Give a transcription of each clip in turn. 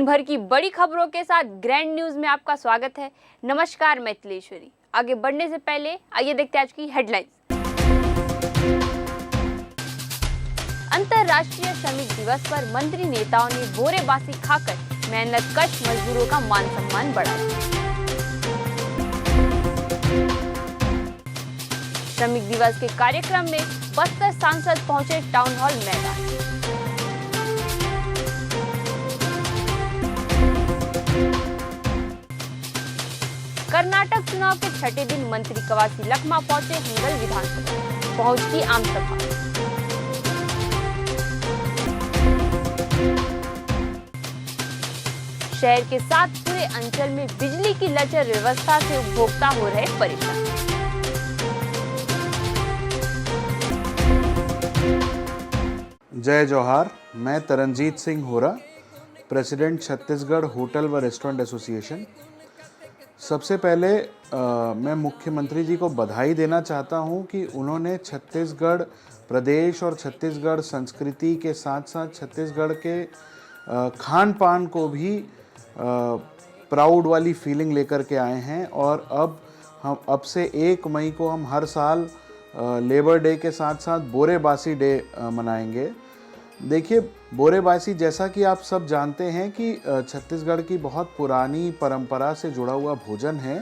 दिन भर की बड़ी खबरों के साथ ग्रैंड न्यूज में आपका स्वागत है। नमस्कार, मैं तिलेश्वरी। आगे बढ़ने से पहले आइए देखते हैं आज की हेडलाइंस। अंतर्राष्ट्रीय श्रमिक दिवस पर मंत्री नेताओं ने बोरेबासी खाकर मेहनत कश मजदूरों का मान सम्मान बढ़ाया। श्रमिक दिवस के कार्यक्रम में बस्तर सांसद पहुंचे टाउन हॉल मैदान। कर्नाटक चुनाव के छठे दिन मंत्री कवासी लखमा पहुंचे हिंगल विधानसभा, पहुंची आम सभा। शहर के साथ पूरे अंचल में बिजली की लचर व्यवस्था से उपभोक्ता हो रहे परेशान। जय जोहार। मैं तरनजीत सिंह होरा, प्रेसिडेंट छत्तीसगढ़ होटल व रेस्टोरेंट एसोसिएशन। सबसे पहले मैं मुख्यमंत्री जी को बधाई देना चाहता हूं कि उन्होंने छत्तीसगढ़ प्रदेश और छत्तीसगढ़ संस्कृति के साथ साथ छत्तीसगढ़ के खान पान को भी प्राउड वाली फीलिंग लेकर के आए हैं। और अब से 1 मई को हम हर साल लेबर डे के साथ साथ बोरेबासी डे मनाएंगे। देखिए, बोरेबासी जैसा कि आप सब जानते हैं कि छत्तीसगढ़ की बहुत पुरानी परंपरा से जुड़ा हुआ भोजन है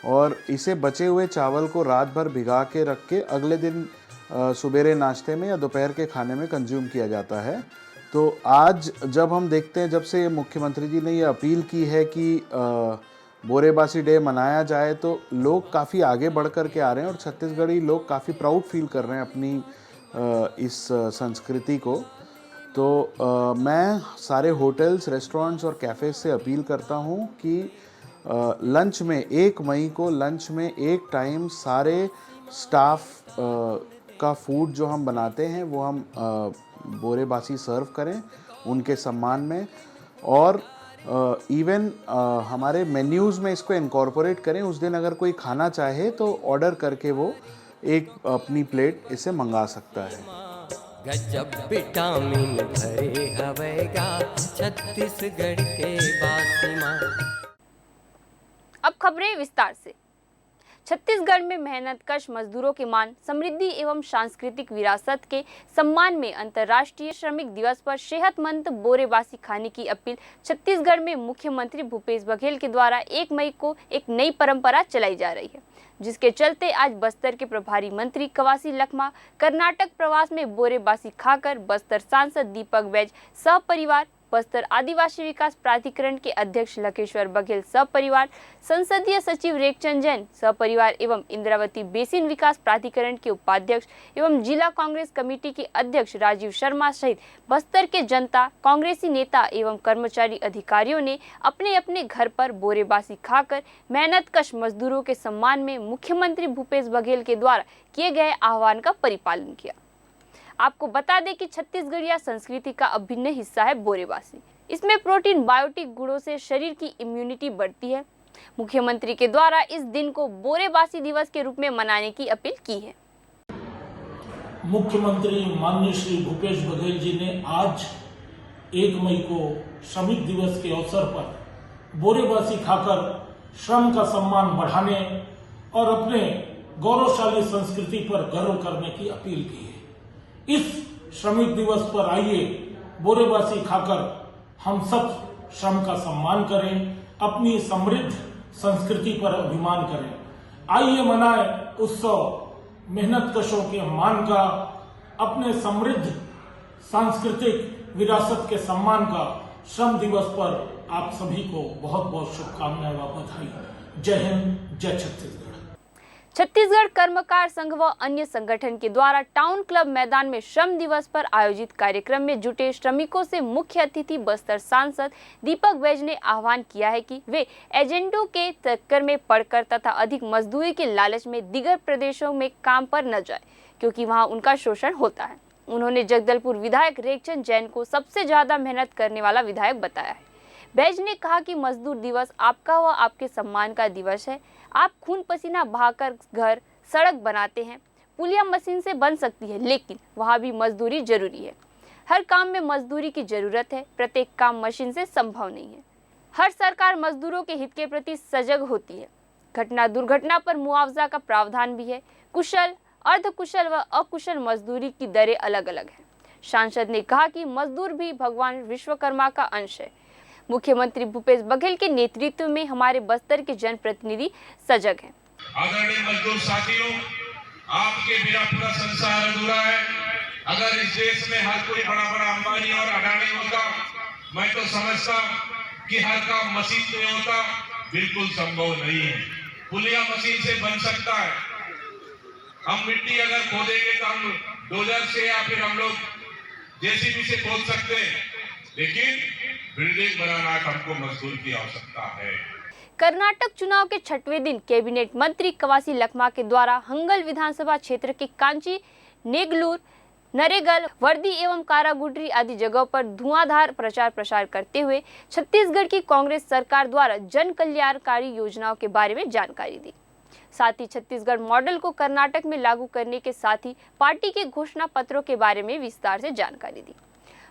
और इसे बचे हुए चावल को रात भर भिगा के रख के अगले दिन सुबेरे नाश्ते में या दोपहर के खाने में कंज्यूम किया जाता है। तो आज जब हम देखते हैं, जब से मुख्यमंत्री जी ने ये अपील की है कि बोरेबासी डे मनाया जाए, तो लोग काफ़ी आगे बढ़ कर के आ रहे हैं और छत्तीसगढ़ी लोग काफ़ी प्राउड फील कर रहे हैं अपनी इस संस्कृति को। तो मैं सारे होटल्स, रेस्टोरेंट्स और कैफ़े से अपील करता हूँ कि लंच में 1 मई को लंच में एक टाइम सारे स्टाफ का फूड जो हम बनाते हैं वो हम बोरेबासी सर्व करें उनके सम्मान में। और इवन हमारे मेन्यूज़ में इसको इनकॉर्पोरेट करें। उस दिन अगर कोई खाना चाहे तो ऑर्डर करके वो एक अपनी प्लेट इसे मंगा सकता है। गजब विटामिन भरे हवेगा छत्तीसगढ़ के बासीमा। अब खबरें विस्तार से। छत्तीसगढ़ में मेहनतकश मजदूरों के मान, समृद्धि एवं सांस्कृतिक विरासत के सम्मान में अंतर्राष्ट्रीय श्रमिक दिवस पर सेहतमंद बोरेबासी खाने की अपील छत्तीसगढ़ में मुख्यमंत्री भूपेश बघेल के द्वारा 1 मई को एक नई परंपरा चलाई जा रही है, जिसके चलते आज बस्तर के प्रभारी मंत्री कवासी लखमा कर्नाटक प्रवास में बोरेबासी खाकर बस्तर सांसद दीपक बैज सपरिवार, बस्तर आदिवासी विकास प्राधिकरण के अध्यक्ष लकेश्वर बघेल सपरिवार, संसदीय सचिव रेखचंद जैन सपरिवार एवं इंद्रावती बेसिन विकास प्राधिकरण के उपाध्यक्ष एवं जिला कांग्रेस कमेटी के अध्यक्ष राजीव शर्मा सहित बस्तर के जनता, कांग्रेसी नेता एवं कर्मचारी अधिकारियों ने अपने अपने घर पर बोरेबासी खाकर मेहनतकश मजदूरों के सम्मान में मुख्यमंत्री भूपेश बघेल के द्वारा किए गए आह्वान का परिपालन किया। आपको बता दें कि छत्तीसगढ़िया संस्कृति का अभिन्न हिस्सा है बोरेबासी। इसमें प्रोटीन, बायोटिक गुणों से शरीर की इम्यूनिटी बढ़ती है। मुख्यमंत्री के द्वारा इस दिन को बोरेबासी दिवस के रूप में मनाने की अपील की है। मुख्यमंत्री माननीय श्री भूपेश बघेल जी ने आज 1 मई को श्रमिक दिवस के अवसर पर बोरेबासी खाकर श्रम का सम्मान बढ़ाने और अपने गौरवशाली संस्कृति पर गर्व करने की अपील की है। इस श्रमिक दिवस पर आइए बोरेबासी खाकर हम सब श्रम का सम्मान करें, अपनी समृद्ध संस्कृति पर अभिमान करें। आइए मनाएं उत्सव मेहनतकशों के मान का, अपने समृद्ध सांस्कृतिक विरासत के सम्मान का। श्रम दिवस पर आप सभी को बहुत बहुत शुभकामनाएं व बधाई। जय हिंद, जय छत्तीसगढ़। छत्तीसगढ़ कर्मकार संघ व अन्य संगठन के द्वारा टाउन क्लब मैदान में श्रम दिवस पर आयोजित कार्यक्रम में जुटे श्रमिकों से मुख्य अतिथि बस्तर सांसद दीपक बैज ने आह्वान किया है कि वे एजेंडों के चक्कर में पड़कर तथा अधिक मजदूरी के लालच में दिगर प्रदेशों में काम पर न जाए, क्योंकि वहां उनका शोषण होता है। उन्होंने जगदलपुर विधायक रेखचंद जैन को सबसे ज्यादा मेहनत करने वाला विधायक बताया है। बैज ने कहा कि मजदूर दिवस आपका व आपके सम्मान का दिवस है। आप खून पसीना बहाकर घर, सड़क बनाते हैं। पुलिया मशीन से बन सकती है, लेकिन वहाँ भी मजदूरी जरूरी है। हर काम में मजदूरी की जरूरत है, प्रत्येक काम मशीन से संभव नहीं है। हर सरकार मजदूरों के हित के प्रति सजग होती है। घटना दुर्घटना पर मुआवजा का प्रावधान भी है। कुशल, अर्धकुशल व अकुशल मजदूरी की दरें अलग अलग हैं। सांसद ने कहा कि मजदूर भी भगवान विश्वकर्मा का अंश है। मुख्यमंत्री भूपेश बघेल के नेतृत्व में हमारे बस्तर के जनप्रतिनिधि सजग हैं। आदरणीय मजदूर साथियों, आपके बिना पूरा संसार अधूरा है। अगर इस देश में हर कोई बड़ा बड़ा अंबानी और अडानी होता, मैं तो समझता कि हर काम मशीन से होता। बिल्कुल संभव नहीं है। पुलिया मशीन से बन सकता है। हम मिट्टी अगर खोदेंगे तो हम डोजर से या फिर हम लोग जेसीबी से खोद सकते हैं, लेकिन बिल्डिंग बनाना हमको मजदूर की आवश्यकता है। कर्नाटक चुनाव के 6वें दिन कैबिनेट मंत्री कवासी लखमा के द्वारा हंगल विधानसभा क्षेत्र के कांची, नेगलूर, नरेगल, वर्दी एवं कारागुडरी आदि जगहों पर धुआंधार प्रचार प्रसार करते हुए छत्तीसगढ़ की कांग्रेस सरकार द्वारा जन कल्याणकारी योजनाओं के बारे में जानकारी दी। साथ ही छत्तीसगढ़ मॉडल को कर्नाटक में लागू करने के साथ ही पार्टी के घोषणा पत्रों के बारे में विस्तार से जानकारी दी।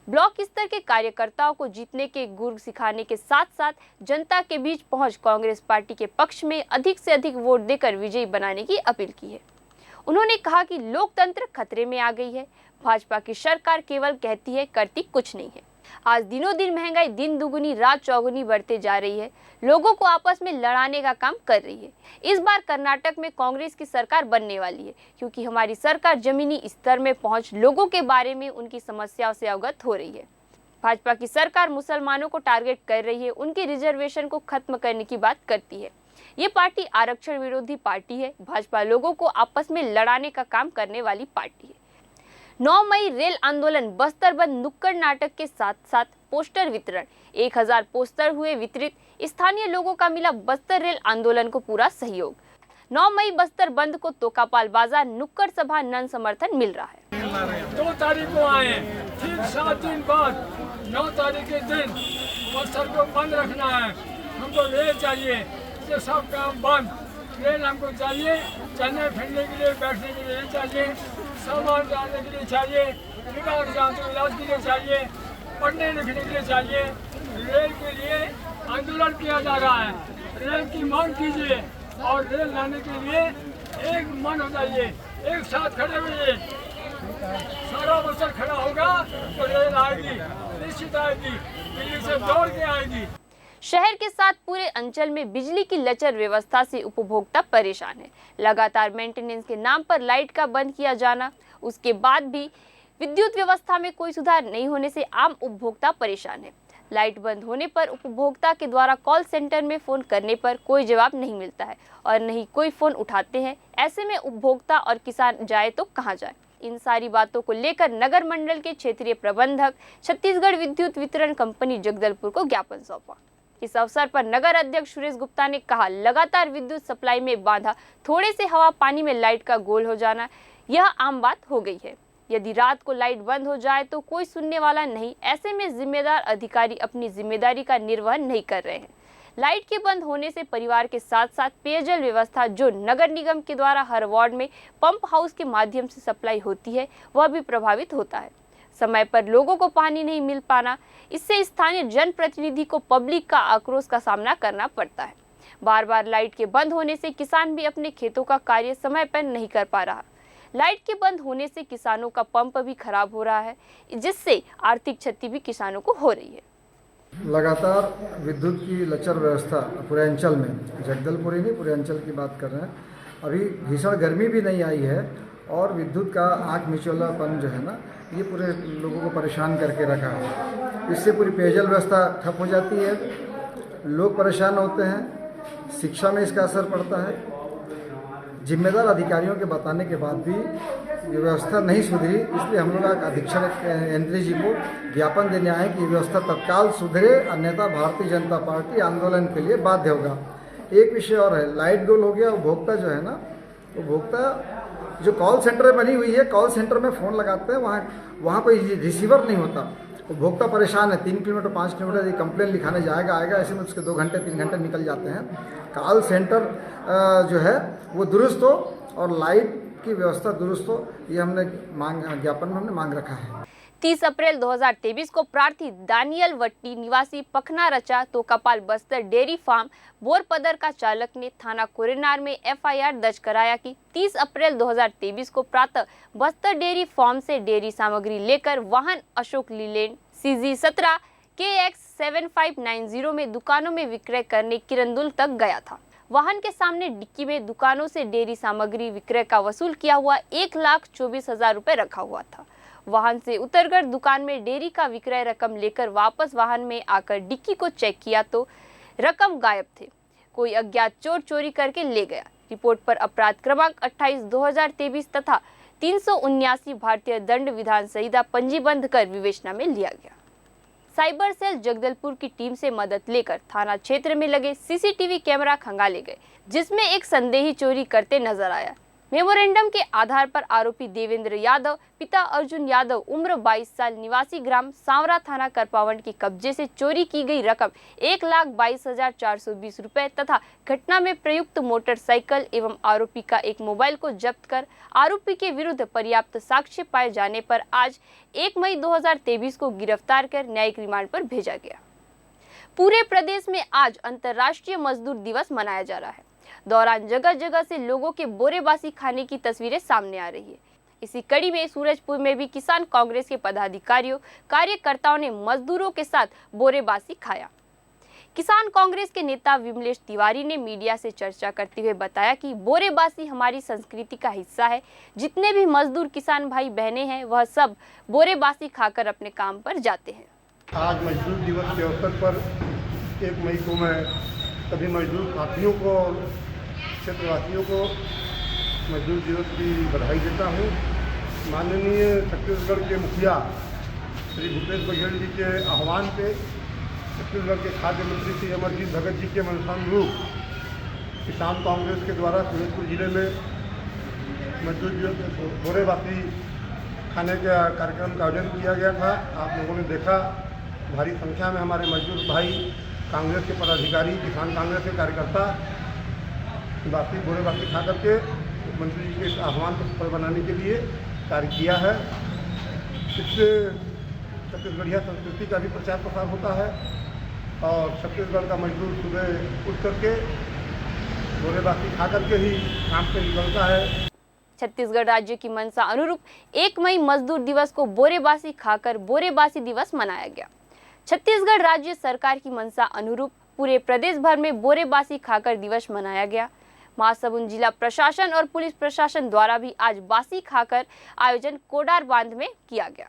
ब्लॉक स्तर के कार्यकर्ताओं को जीतने के गुर सिखाने के साथ साथ जनता के बीच पहुंच कांग्रेस पार्टी के पक्ष में अधिक से अधिक वोट देकर विजयी बनाने की अपील की है। उन्होंने कहा कि लोकतंत्र खतरे में आ गई है। भाजपा की सरकार केवल कहती है, करती कुछ नहीं है। आज दिनों दिन महंगाई दिन दुगुनी रात चौगुनी बढ़ते जा रही है। लोगों को आपस में लड़ाने का काम कर रही है। इस बार कर्नाटक में कांग्रेस की सरकार बनने वाली है, क्योंकि हमारी सरकार जमीनी स्तर में पहुंच लोगों के बारे में उनकी समस्याओं से अवगत हो रही है। भाजपा की सरकार मुसलमानों को टारगेट कर रही है, उनके रिजर्वेशन को खत्म करने की बात करती है। ये पार्टी आरक्षण विरोधी पार्टी है। भाजपा लोगों को आपस में लड़ाने का काम करने वाली पार्टी है। 9 मई रेल आंदोलन, बस्तर बंद, नुक्कड़ नाटक के साथ साथ पोस्टर वितरण, 1000 पोस्टर हुए वितरित। स्थानीय लोगों का मिला बस्तर रेल आंदोलन को पूरा सहयोग। 9 मई बस्तर बंद को तोकापाल बाजार, नुक्कड़ सभा नन समर्थन मिल रहा है। 2 तारीख को आए, फिर 7 दिन बाद 9 तारीख के दिन बस्तर को बंद रखना है। हमको रेल चाहिए, ये सब काम बंद। रेल हमको चाहिए, चलने फिरने के लिए, बैठने के लिए चाहिए, सामान डालने के लिए चाहिए, इलाज के लिए चाहिए, पढ़ने लिखने के लिए चाहिए। रेल के लिए आंदोलन किया जा रहा है। रेल की मांग कीजिए और रेल लाने के लिए एक मन हो जाइए, एक साथ खड़े हुए। सारा बस्तर खड़ा होगा तो रेल आएगी, निश्चित आएगी, दिल्ली से दौड़ के आएगी। शहर के साथ पूरे अंचल में बिजली की लचर व्यवस्था से उपभोक्ता परेशान है। लगातार मेंटेनेंस के नाम पर लाइट का बंद किया जाना, उसके बाद भी विद्युत व्यवस्था में कोई सुधार नहीं होने से आम उपभोक्ता परेशान है। लाइट बंद होने पर उपभोक्ता के द्वारा कॉल सेंटर में फोन करने पर कोई जवाब नहीं मिलता है और नहीं कोई फोन उठाते हैं। ऐसे में उपभोक्ता और किसान जाए तो कहां जाए। इन सारी बातों को लेकर नगर मंडल के क्षेत्रीय प्रबंधक छत्तीसगढ़ विद्युत वितरण कंपनी जगदलपुर को ज्ञापन सौंपा। इस अवसर पर नगर अध्यक्ष सुरेश गुप्ता ने कहा, लगातार विद्युत सप्लाई में बाधा, थोड़े से हवा पानी में लाइट का गोल हो जाना, यह आम बात हो गई है। यदि रात को लाइट बंद हो जाए तो कोई सुनने वाला नहीं। ऐसे में जिम्मेदार अधिकारी अपनी जिम्मेदारी का निर्वहन नहीं कर रहे हैं। लाइट के बंद होने से परिवार के साथ साथ पेयजल व्यवस्था जो नगर निगम के द्वारा हर वार्ड में पंप हाउस के माध्यम से सप्लाई होती है, वह भी प्रभावित होता है। समय पर लोगों को पानी नहीं मिल पाना, इससे स्थानीय जनप्रतिनिधि को पब्लिक का आक्रोश का सामना करना पड़ता है। बार बार लाइट के बंद होने से किसान भी अपने खेतों का कार्य समय पर नहीं कर पा रहा। लाइट के बंद होने से किसानों का पंप भी खराब हो रहा है, जिससे आर्थिक क्षति भी किसानों को हो रही है। लगातार विद्युत की लचर व्यवस्था पूरे अंचल में, जगदलपुर ही नहीं पूरे अंचल की बात कर रहे हैं। अभी भीषण गर्मी भी नहीं आई है और विद्युत का आँख मिचौलापन जो है ना, ये पूरे लोगों को परेशान करके रखा है। इससे पूरी पेयजल व्यवस्था ठप हो जाती है, लोग परेशान होते हैं, शिक्षा में इसका असर पड़ता है। जिम्मेदार अधिकारियों के बताने के बाद भी ये व्यवस्था नहीं सुधरी, इसलिए हम लोग अधीक्षक एंट्री जी को ज्ञापन देने आए कि व्यवस्था तत्काल सुधरे, अन्यथा भारतीय जनता पार्टी आंदोलन के लिए बाध्य होगा। एक विषय और है, लाइट गोल हो गया। उपभोक्ता जो है ना, उपभोक्ता जो कॉल सेंटर बनी हुई है, कॉल सेंटर में फ़ोन लगाते हैं, वहाँ कोई रिसीवर नहीं होता। उपभोक्ता परेशान है। 3 किलोमीटर 5 किलोमीटर ये कंप्लेन लिखाने जाएगा आएगा, ऐसे में उसके 2 घंटे 3 घंटे निकल जाते हैं। कॉल सेंटर जो है वो दुरुस्त हो और लाइट की व्यवस्था दुरुस्त हो, ये हमने ज्ञापन में हमने मांग रखा है। 30 अप्रैल 2023 को प्रार्थी दानियल वट्टी निवासी पखना रचा तो कपाल बस्तर डेयरी फार्म बोरपदर का चालक ने थाना कोरेनार में एफआईआर दर्ज कराया कि 30 अप्रैल 2023 को प्रातः बस्तर डेयरी फार्म से डेयरी सामग्री लेकर वाहन अशोक लीलैंड CG17 KX7590 में दुकानों में विक्रय करने किरंदुल तक गया था। वाहन के सामने डिक्की में दुकानों से डेयरी सामग्री विक्रय का वसूल किया हुआ 1,24,000 रुपए रखा हुआ था। वाहन से उतरकर दुकान में डेयरी का विक्रय रकम लेकर वापस वाहन में आकर डिक्की को चेक किया तो रकम गायब थे। कोई अज्ञात चोर चोरी करके ले गया। रिपोर्ट पर अपराध क्रमांक 28/2023 तथा 379 भारतीय दंड विधान संहिता पंजीबद्ध कर विवेचना में लिया गया। साइबर सेल जगदलपुर की टीम से मदद लेकर थाना क्षेत्र में लगे CCTV कैमरा खंगाले गए, जिसमें एक संदेही चोरी करते नजर आया। मेमोरेंडम के आधार पर आरोपी देवेंद्र यादव पिता अर्जुन यादव उम्र 22 साल निवासी ग्राम सांवरा थाना करपावंड के कब्जे से चोरी की गई रकम 1,22,420 रुपए तथा घटना में प्रयुक्त मोटरसाइकिल एवं आरोपी का एक मोबाइल को जब्त कर आरोपी के विरुद्ध पर्याप्त साक्ष्य पाए जाने पर आज 1 मई 2023 को गिरफ्तार कर न्यायिक रिमांड पर भेजा गया। पूरे प्रदेश में आज अंतर्राष्ट्रीय मजदूर दिवस मनाया जा रहा है। दौरान जगह जगह से लोगों के बोरेबासी खाने की तस्वीरें सामने आ रही है। इसी कड़ी में सूरजपुर में भी किसान कांग्रेस के पदाधिकारियों कार्यकर्ताओं ने मजदूरों के साथ बोरेबासी खाया। किसान कांग्रेस के नेता विमलेश तिवारी ने मीडिया से चर्चा करते हुए बताया कि बोरेबासी हमारी संस्कृति का हिस्सा है। जितने भी मजदूर किसान भाई बहनें हैं वह सब बोरेबासी खाकर अपने काम पर जाते हैं। आज मजदूर दिवस के अवसर पर 1 मई को मैं सभी मजदूर साथियों को और क्षेत्रवासियों को मजदूर दिवस की बधाई देता हूँ। माननीय छत्तीसगढ़ के मुखिया श्री भूपेश बघेल जी के आह्वान पे छत्तीसगढ़ के खाद्य मंत्री श्री अमरजीत भगत जी के मनसानुरूप किसान कांग्रेस के द्वारा सूरजपुर जिले में मजदूर दिवस बोरेबासी खाने का कार्यक्रम का आयोजन किया गया था। आप लोगों ने देखा भारी संख्या में हमारे मजदूर भाई, कांग्रेस के पदाधिकारी, किसान कांग्रेस के कार्यकर्ता बासी बोरेबासी खा करके मंत्री जी के आह्वान को सफल बनाने के लिए कार्य किया है। इससे छत्तीसगढ़िया संस्कृति का भी प्रचार प्रसार होता है और छत्तीसगढ़ का मजदूर सुबह उठ करके बोरेबासी खा करके ही काम पे निकलता है। छत्तीसगढ़ राज्य की मंशा अनुरूप 1 मई मजदूर दिवस को बोरेबासी खाकर बोरेबासी दिवस मनाया गया। छत्तीसगढ़ राज्य सरकार की मंशा अनुरूप पूरे प्रदेश भर में बोरेबासी खाकर दिवस मनाया गया। महासमुंद जिला प्रशासन और पुलिस प्रशासन द्वारा भी आज बासी खाकर आयोजन कोडार बांध में किया गया।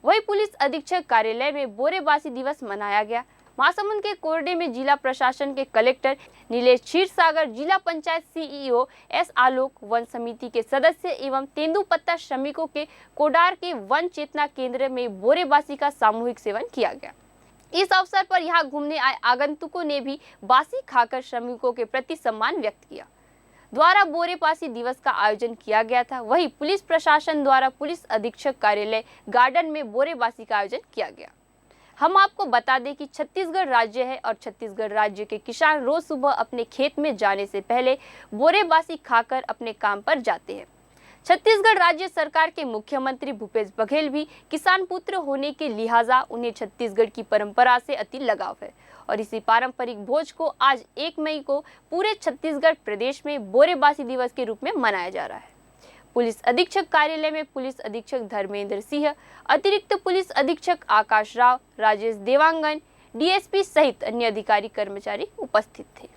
वहीं पुलिस अधीक्षक कार्यालय में बोरेबासी दिवस मनाया गया। महासमुंद के कोरडे में जिला प्रशासन के कलेक्टर नीलेश क्षीरसागर, जिला पंचायत CEO S आलोक, वन समिति के सदस्य एवं तेंदुपत्ता श्रमिकों के कोडार के वन चेतना केंद्र में बोरेबासी का सामूहिक सेवन किया गया। इस अवसर पर यहां घूमने आए आगंतुकों ने भी बासी खाकर श्रमिकों के प्रति सम्मान व्यक्त किया। द्वारा बोरेबासी दिवस का आयोजन किया गया था। वहीं पुलिस प्रशासन द्वारा पुलिस अधीक्षक कार्यालय गार्डन में बोरेबासी का आयोजन किया गया। हम आपको बता दें कि छत्तीसगढ़ राज्य है और छत्तीसगढ़ राज्य के किसान रोज सुबह अपने खेत में जाने से पहले बोरेबासी खाकर अपने काम पर जाते हैं। छत्तीसगढ़ राज्य सरकार के मुख्यमंत्री भूपेश बघेल भी किसान पुत्र होने के लिहाजा उन्हें छत्तीसगढ़ की परंपरा से अति लगाव है और इसी पारंपरिक भोज को आज 1 मई को पूरे छत्तीसगढ़ प्रदेश में बोरेबासी दिवस के रूप में मनाया जा रहा है। पुलिस अधीक्षक कार्यालय में पुलिस अधीक्षक धर्मेंद्र सिंह, अतिरिक्त पुलिस अधीक्षक आकाश राव, राजेश देवांगन, DSP सहित अन्य अधिकारी कर्मचारी उपस्थित थे।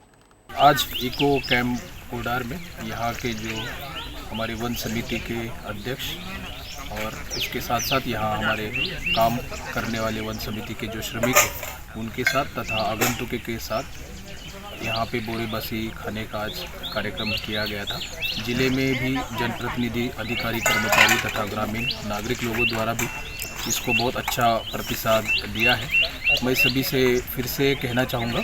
आज इको कैंप कोडार में यहाँ के जो हमारे वन समिति के अध्यक्ष और इसके साथ साथ यहाँ हमारे काम करने वाले वन समिति के जो श्रमिक हैं उनके साथ तथा आगंतुकों के साथ यहाँ पे बोरेबासी खाने का आज कार्यक्रम किया गया था। जिले में भी जनप्रतिनिधि, अधिकारी, कर्मचारी तथा ग्रामीण नागरिक लोगों द्वारा भी इसको बहुत अच्छा प्रतिसाद दिया है। मैं सभी से फिर से कहना चाहूँगा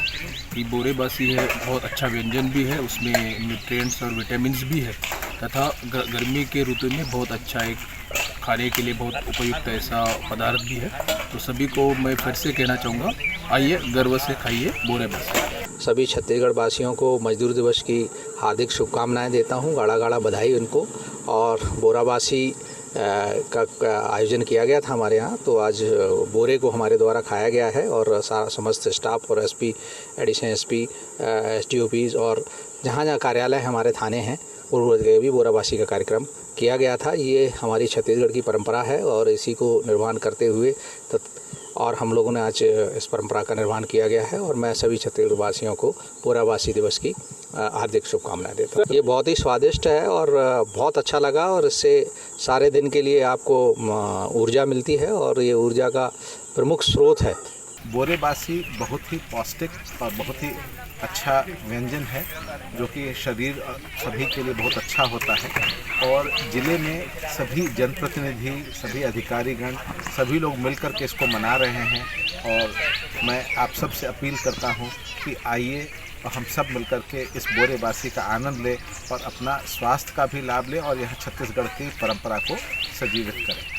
कि बोरेबासी है बहुत अच्छा व्यंजन भी है, उसमें न्यूट्रिएंट्स और विटामिन्स भी है तथा गर्मी के ऋतु में बहुत अच्छा एक खाने के लिए बहुत उपयुक्त ऐसा पदार्थ भी है। तो सभी को मैं फिर से कहना चाहूँगा, आइए गर्व से खाइए बोरेबासी। सभी छत्तीसगढ़ वासियों को मजदूर दिवस की हार्दिक शुभकामनाएं देता हूं। गाड़ा गाड़ा बधाई उनको। और बोराबासी का आयोजन किया गया था हमारे यहाँ। तो आज बोरे को हमारे द्वारा खाया गया है और सारा समस्त स्टाफ और एसपी, एडिशनल एसपी, एसडीओपीज और जहाँ जहाँ कार्यालय हमारे थाने हैं पूर्व भी बोराबासी का कार्यक्रम किया गया था। ये हमारी छत्तीसगढ़ की परंपरा है और इसी को निर्वहन करते हुए और हम लोगों ने आज इस परंपरा का निर्वहन किया गया है और मैं सभी छत्तीसगढ़ वासियों को बोराबासी दिवस की हार्दिक शुभकामनाएं देता हूँ। ये बहुत ही स्वादिष्ट है और बहुत अच्छा लगा और इससे सारे दिन के लिए आपको ऊर्जा मिलती है और ये ऊर्जा का प्रमुख स्रोत है। बोरेबासी बहुत ही पौष्टिक और बहुत ही अच्छा व्यंजन है जो कि शरीर सभी के लिए बहुत अच्छा होता है और ज़िले में सभी जनप्रतिनिधि, सभी अधिकारीगण, सभी लोग मिलकर के इसको मना रहे हैं और मैं आप सब से अपील करता हूं कि आइए और हम सब मिलकर के इस बोरेबासी का आनंद लें और अपना स्वास्थ्य का भी लाभ लें और यह छत्तीसगढ़ की परंपरा को सजीवित करें।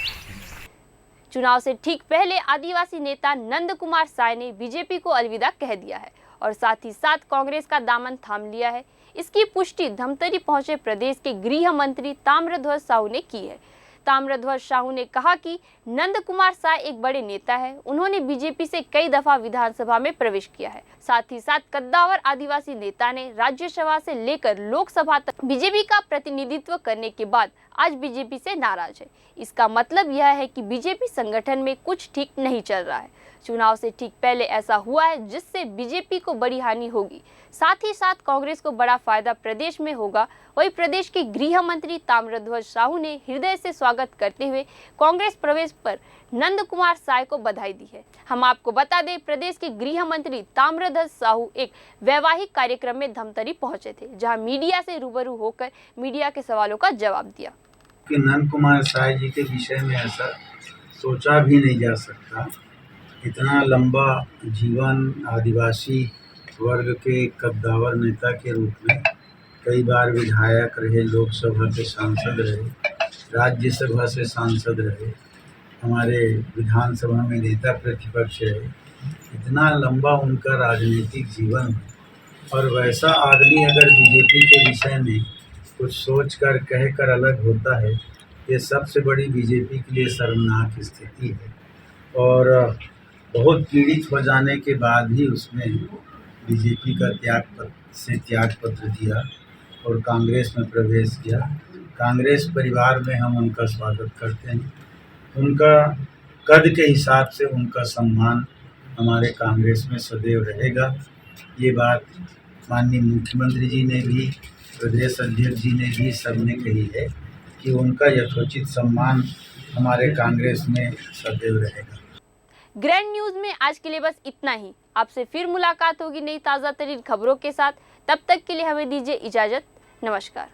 चुनाव से ठीक पहले आदिवासी नेता नंद कुमार साय ने बीजेपी को अलविदा कह दिया है और साथ ही साथ कांग्रेस का दामन थाम लिया है। इसकी पुष्टि धमतरी पहुंचे प्रदेश के गृह मंत्री ताम्रध्वज साहू ने की है। ताम्रध्वज साहू ने कहा कि नंद कुमार साय एक बड़े नेता है। उन्होंने बीजेपी से कई दफा विधानसभा में प्रवेश किया है। साथ ही साथ कद्दावर आदिवासी नेता ने राज्यसभा से लेकर लोकसभा तक बीजेपी का प्रतिनिधित्व करने के बाद आज बीजेपी से नाराज है। इसका मतलब यह है कि बीजेपी संगठन में कुछ ठीक नहीं चल रहा है। चुनाव से ठीक पहले ऐसा हुआ है जिससे बीजेपी को बड़ी हानि होगी, साथ ही साथ कांग्रेस को बड़ा फायदा प्रदेश में होगा। वहीं प्रदेश के गृह मंत्री ताम्रध्वज साहू ने हृदय से स्वागत करते हुए कांग्रेस प्रवेश पर नंद कुमार साय को बधाई दी है। हम आपको बता दें, प्रदेश के गृह मंत्री ताम्रध्वज साहू एक वैवाहिक कार्यक्रम में धमतरी पहुंचे थे, जहां मीडिया से रूबरू होकर मीडिया के सवालों का जवाब दिया। कि नंद कुमार साय जी के विषय में ऐसा सोचा भी नहीं जा सकता। इतना लंबा जीवन आदिवासी वर्ग के कद्दावर नेता के रूप में कई बार विधायक रहे, लोकसभा के सांसद रहे, राज्यसभा से सांसद रहे, हमारे विधानसभा में नेता प्रतिपक्ष रहे। इतना लंबा उनका राजनीतिक जीवन और वैसा आदमी अगर बीजेपी के विषय में कुछ सोच कर कह कर अलग होता है, ये सबसे बड़ी बीजेपी के लिए शर्मनाक स्थिति है। और बहुत पीड़ित हो जाने के बाद ही उसने बीजेपी का त्याग पत्र दिया और कांग्रेस में प्रवेश किया। कांग्रेस परिवार में हम उनका स्वागत करते हैं। उनका कद के हिसाब से उनका सम्मान हमारे कांग्रेस में सदैव रहेगा। ये बात माननीय मुख्यमंत्री जी ने भी, प्रदेश अध्यक्ष जी ने भी, सबने कही है कि उनका यथोचित सम्मान हमारे कांग्रेस में सदैव रहेगा। ग्रैंड न्यूज में आज के लिए बस इतना ही। आपसे फिर मुलाकात होगी नई ताज़ा तरीन खबरों के साथ। तब तक के लिए हमें दीजिए इजाजत। नमस्कार।